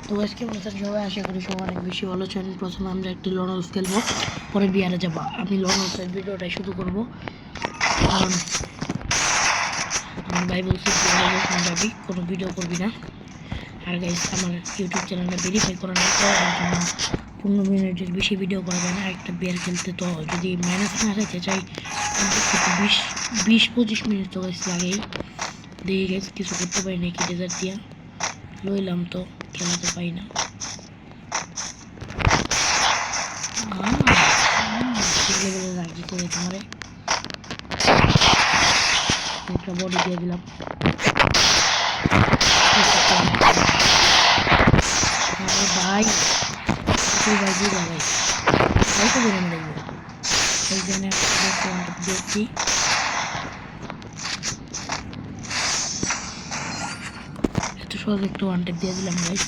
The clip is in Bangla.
তো আজকে বলছেন সবাই, আশা করি সবাই অনেক বেশি ভালো আছেন। প্রথমে আমরা একটি লনলস খেলবো, পরে বিয়ারে যাবো। আমি লনলসের ভিডিওটাই শুরু করবো, কারণ আমার ভাই বলছে বিয়ারে যখন যাবি কোনো ভিডিও করবি না। আর গাইস, আমার ইউটিউব চ্যানেলটা ভেরিফাই করা না, করার জন্য 15 মিনিটের বেশি ভিডিও করা যায় না একটা বিয়ার খেলতে। তো যদি মাইনাস না খাইতে চাই 20-25 মিনিট তো গাইস লাগেই। দেখি গাইস কিছু করতে পারি নাকি ডেজার্ট দিয়া লইলাম, তো খেলাতে পাই না। রাজি করে তোমারে একটা বডি দিয়ে দিলাম। ভাই ভাই দিদা ভাই ভাই তো বেরোন দেখবো এই জন্য দেখছি। এত সহজ একটু ওয়ান টেপ দিয়ে দিলাম ভাই।